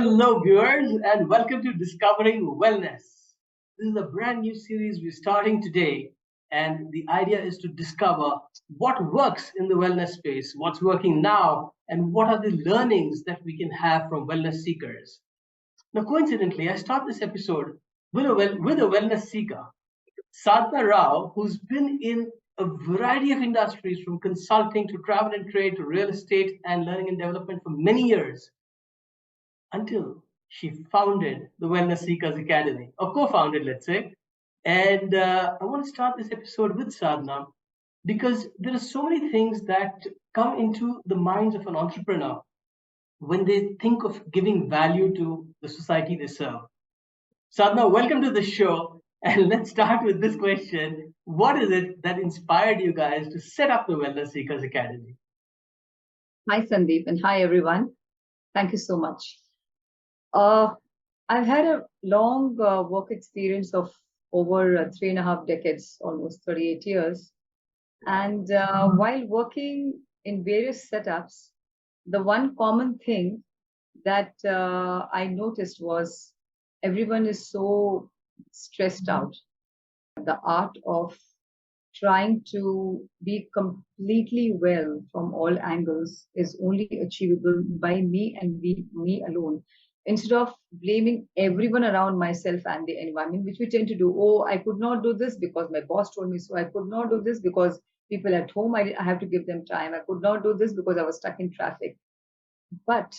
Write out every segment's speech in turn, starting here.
Hello, viewers, and welcome to Discovering Wellness. This is a brand new series we're starting today, and the idea is to discover what works in the wellness space, what's working now, and what are the learnings that we can have from wellness seekers. Now, coincidentally, I start this episode with a wellness seeker, Sadhna Rao, who's been in a variety of industries from consulting to travel and trade to real estate and learning and development for many years until she founded the Wellness Seekers Academy, or co-founded, let's say. And I want to start this episode with Sadhna because there are so many things that come into the minds of an entrepreneur when they think of giving value to the society they serve. Sadhna, welcome to the show. And let's start with this question. What is it that inspired you guys to set up the Wellness Seekers Academy? Hi, Sandeep, and hi, everyone. Thank you so much. I've had a long work experience of over 3.5 decades, almost 38 years. And while working in various setups, the one common thing that I noticed was everyone is so stressed out. The art of trying to be completely well from all angles is only achievable by me and me alone. Instead of blaming everyone around myself and the environment, which we tend to do, oh, I could not do this because my boss told me so. I could not do this because people at home, I have to give them time. I could not do this because I was stuck in traffic. But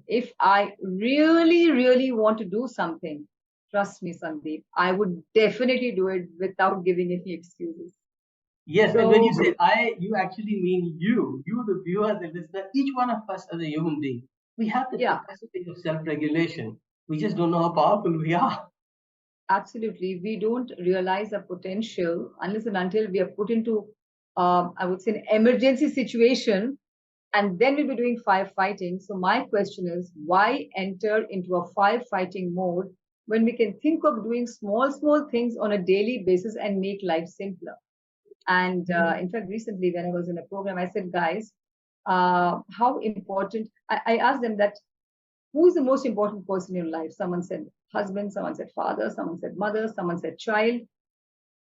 if I really, really want to do something, trust me, Sandeep, I would definitely do it without giving any excuses. Yes, and when you say I, you actually mean you, the viewer, the listener, each one of us as a human being. We have the capacity of self-regulation. We just don't know how powerful we are. Absolutely. We don't realize the potential unless and until we are put into, I would say, an emergency situation, and then we'll be doing firefighting. So my question is, why enter into a firefighting mode when we can think of doing small things on a daily basis and make life simpler? And in fact, recently when I was in a program, I said, guys, how important, I asked them that, who is the most important person in your life? Someone said husband, someone said father, someone said mother, someone said child.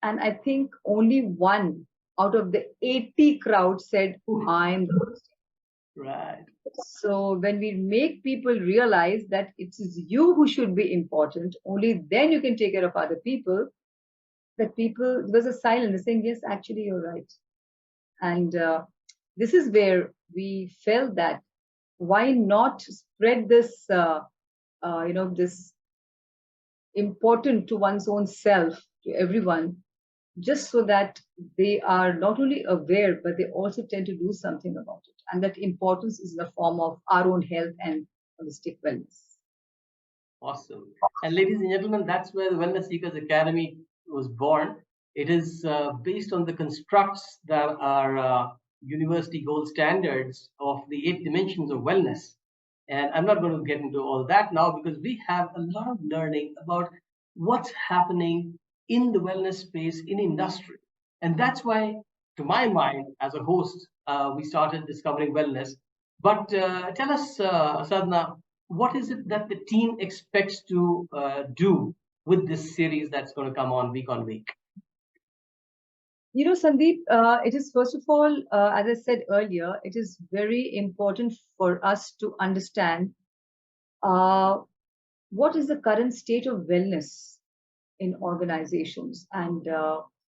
And I think only one out of the 80 crowd said, I'm the most. Right. So when we make people realize that it is you who should be important, only then you can take care of other people. That people, there was a silence saying, yes, actually, you're right. And this is where we felt that why not spread this, this important to one's own self to everyone, just so that they are not only aware, but they also tend to do something about it. And that importance is in the form of our own health and holistic wellness. Awesome. And ladies and gentlemen, that's where the Wellness Seekers Academy was born. It is based on the constructs that are university gold standards of the 8 dimensions of wellness. And I'm not going to get into all that now because we have a lot of learning about what's happening in the wellness space in industry. And that's why, to my mind, as a host, we started Discovering Wellness. But tell us, Sadhna, what is it that the team expects to do with this series that's going to come on week? You know, Sandeep, it is first of all, as I said earlier, it is very important for us to understand what is the current state of wellness in organizations and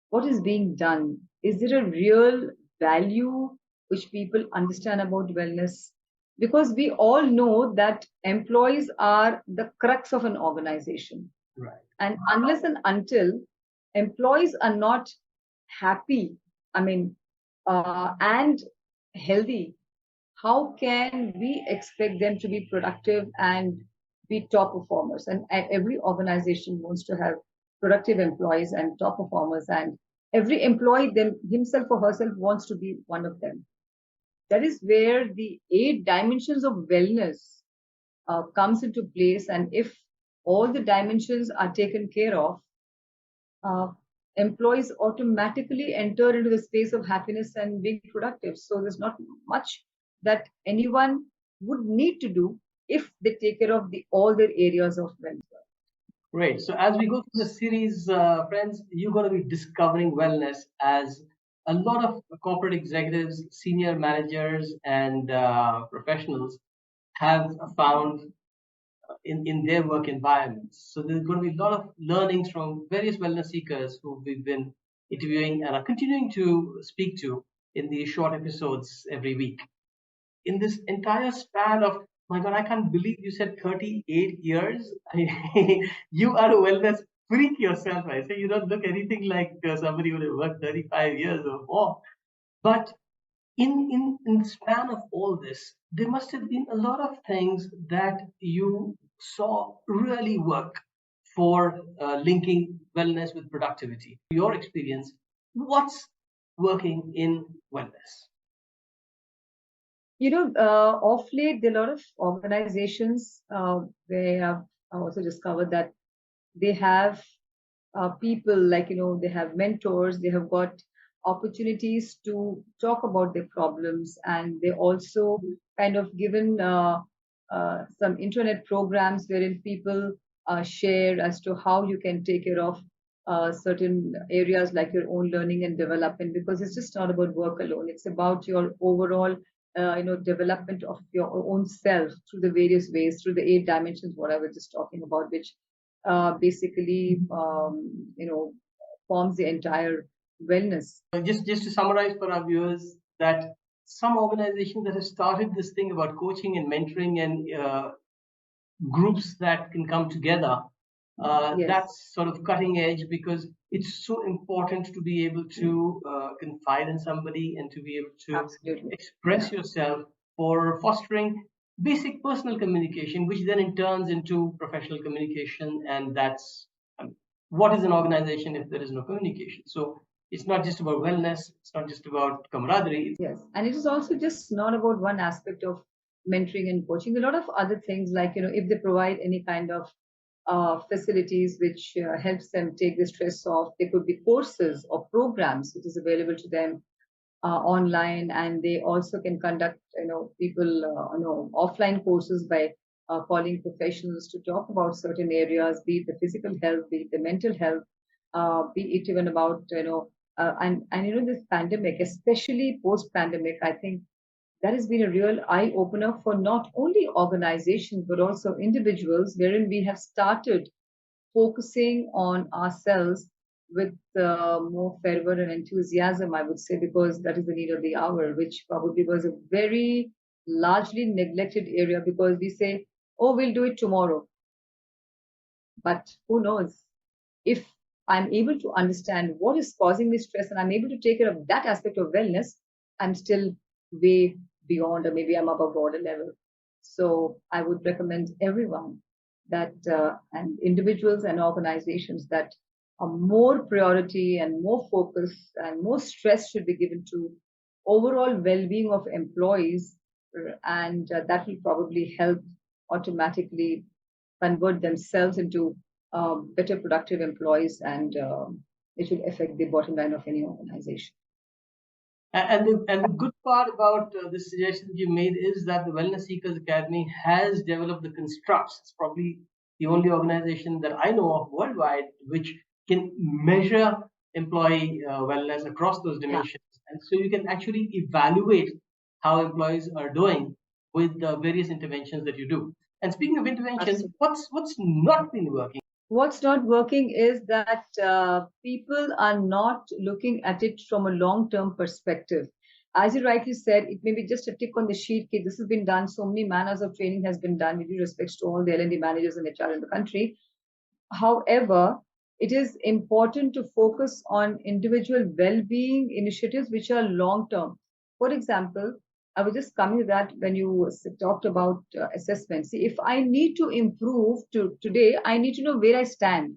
what is being done. Is there a real value which people understand about wellness? Because we all know that employees are the crux of an organization. Right. And unless and until employees are not happy, and healthy, how can we expect them to be productive and be top performers? And every organization wants to have productive employees and top performers, and every employee himself or herself wants to be one of them. That is where the 8 dimensions of wellness comes into place. And if all the dimensions are taken care of, employees automatically enter into the space of happiness and being productive. So there's not much that anyone would need to do if they take care of all their areas of wellness. Great. So as we go through the series, friends, you're going to be discovering wellness as a lot of corporate executives, senior managers, and professionals have found in their work environments. So there's going to be a lot of learnings from various wellness seekers who we've been interviewing and are continuing to speak to in these short episodes every week. In this entire span of, my God, I can't believe you said 38 years. You are a wellness freak yourself. I say you don't look anything like somebody who would have worked 35 years or more. But in the span of all this, there must have been a lot of things that you saw really work for linking wellness with productivity. Your experience, what's working in wellness? Off late, there are a lot of organizations where I've also discovered that they have people, like, they have mentors, they have got opportunities to talk about their problems, and they also kind of given some internet programs wherein people share as to how you can take care of certain areas like your own learning and development, because it's just not about work alone, it's about your overall development of your own self through the various ways, through the 8 dimensions what I was just talking about, which basically forms the entire wellness. Just to summarize for our viewers, that some organizations that have started this thing about coaching and mentoring and groups that can come together, Yes, that's sort of cutting edge, because it's so important to be able to confide in somebody and to be able to absolutely. express Yeah. yourself for fostering basic personal communication, which then in turns into professional communication. And that's what is an organization if there is no communication? So it's not just about wellness, it's not just about camaraderie. Yes, and it is also just not about one aspect of mentoring and coaching. A lot of other things, like, if they provide any kind of facilities which helps them take the stress off, there could be courses or programs which is available to them online, and they also can conduct people offline courses by calling professionals to talk about certain areas, be it the physical health, be it the mental health, be it even about and this pandemic, especially post pandemic, I think that has been a real eye opener for not only organizations but also individuals, wherein we have started focusing on ourselves with more fervor and enthusiasm, I would say, because that is the need of the hour, which probably was a very largely neglected area, because we say, oh, we'll do it tomorrow. But who knows? If I'm able to understand what is causing me stress and I'm able to take care of that aspect of wellness, I'm still way beyond, or maybe I'm above border level. So I would recommend everyone that, and individuals and organizations, that a more priority and more focus and more stress should be given to overall well-being of employees, and that will probably help automatically convert themselves into better productive employees, and it will affect the bottom line of any organization. And the good part about this suggestion you made is that the Wellness Seekers Academy has developed the constructs. It's probably the only organization that I know of worldwide which can measure employee wellness across those Yeah, dimensions. And so you can actually evaluate how employees are doing with the various interventions that you do. And speaking of interventions, absolutely. what's not been working? What's not working is that people are not looking at it from a long term perspective. As you rightly said, it may be just a tick on the sheet. Okay, this has been done. So many man hours of training has been done, with due respects to all the L&D managers and HR in the country. However, it is important to focus on individual well-being initiatives which are long-term. For example, I was just coming to that when you talked about assessment. See, if I need to improve today, I need to know where I stand.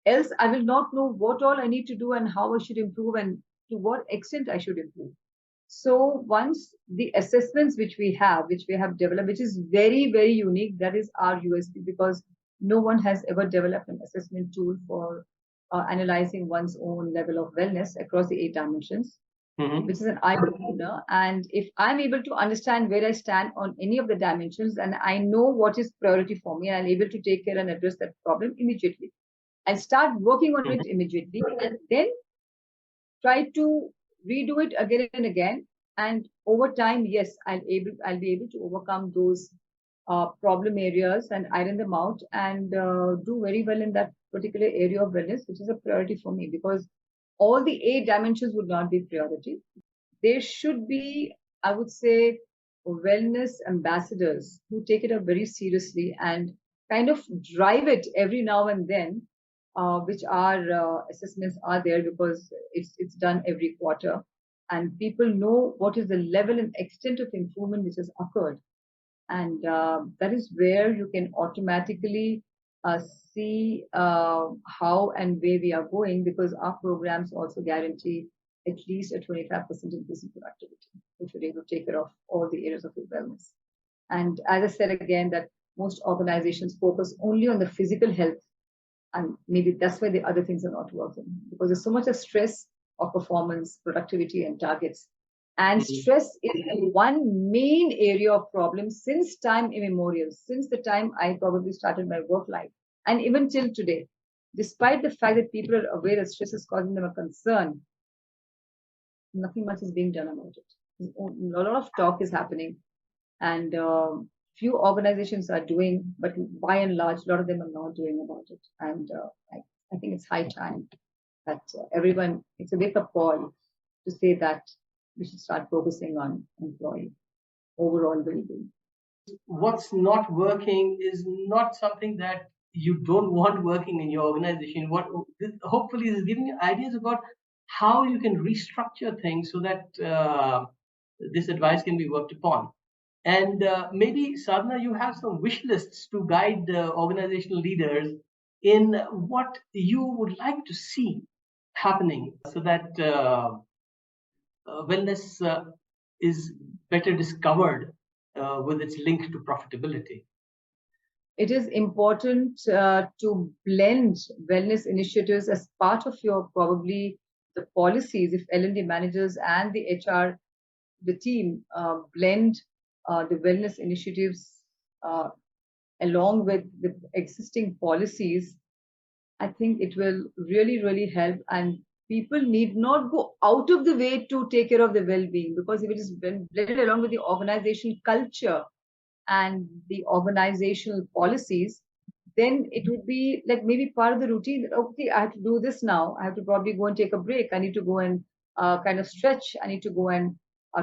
Else, I will not know what all I need to do and how I should improve and to what extent I should improve. So once the assessments which we have developed, which is very, very unique, that is our USP, because no one has ever developed an assessment tool for analyzing one's own level of wellness across the 8 dimensions. Hmm. which is an eye opener. And if I'm able to understand where I stand on any of the dimensions, and I know what is priority for me, and I'm able to take care and address that problem immediately, and start working on it immediately, and then try to redo it again and again. And over time, yes, I'll be able to overcome those problem areas and iron them out, and do very well in that particular area of wellness, which is a priority for me, because all the eight dimensions would not be priority. There should be, I would say, wellness ambassadors who take it up very seriously and kind of drive it every now and then, which our assessments are there, because it's done every quarter, and people know what is the level and extent of improvement which has occurred. And that is where you can automatically uh, see how and where we are going, because our programs also guarantee at least a 25% increase in productivity if you're able to take care of all the areas of your wellness. And as I said again, that most organizations focus only on the physical health, and maybe that's why the other things are not working, because there's so much of stress of performance, productivity, and targets. And Hmm. stress is the one main area of problem since time immemorial, since the time I probably started my work life, and even till today. Despite the fact that people are aware that stress is causing them a concern, nothing much is being done about it. A lot of talk is happening, and few organizations are doing, but by and large, a lot of them are not doing about it. And I think it's high time that everyone, it's a wake up call to say that we should start focusing on employee overall well-being. What's not working is not something that you don't want working in your organization. What hopefully is giving you ideas about how you can restructure things so that this advice can be worked upon. And maybe, Sadhana, you have some wish lists to guide organizational leaders in what you would like to see happening so that wellness is better discovered with its link to profitability. It is important to blend wellness initiatives as part of your probably the policies. If L&D managers and the HR, the team, blend the wellness initiatives uh, along with the existing policies, I think it will really, really help. And people need not go out of the way to take care of their well-being, because if it is blended along with the organizational culture and the organizational policies, then it would be like maybe part of the routine. Okay, I have to do this now. I have to probably go and take a break. I need to go and kind of stretch. I need to go and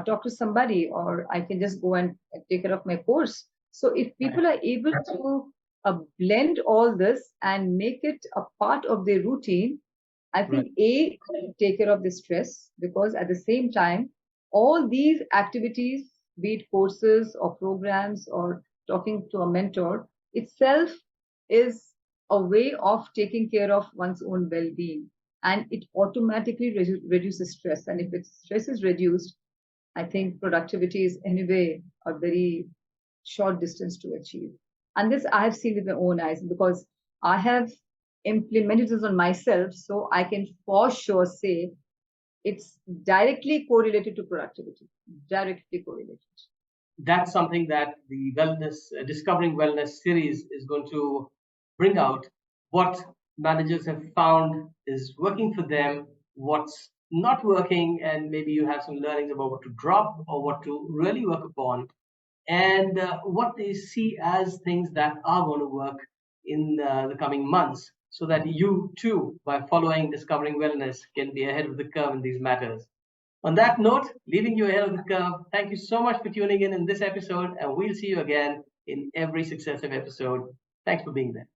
talk to somebody, or I can just go and take care of my course. So if Right. people are able to blend all this and make it a part of their routine, I Right. think A, take care of the stress, because at the same time, all these activities, be it courses or programs or talking to a mentor, itself is a way of taking care of one's own well-being, and it automatically reduces stress. And if its stress is reduced, I think productivity is anyway a very short distance to achieve. And this I have seen with my own eyes, because I have implemented this on myself. So I can for sure say it's directly correlated to productivity, directly correlated. That's something that the wellness discovering wellness series is going to bring out. What managers have found is working for them, what's not working, and maybe you have some learnings about what to drop or what to really work upon, and what they see as things that are going to work in the coming months, so that you too, by following discovering wellness, can be ahead of the curve in these matters. On that note, leaving you ahead of the curve, thank you so much for tuning in this episode, and we'll see you again in every successive episode. Thanks for being there.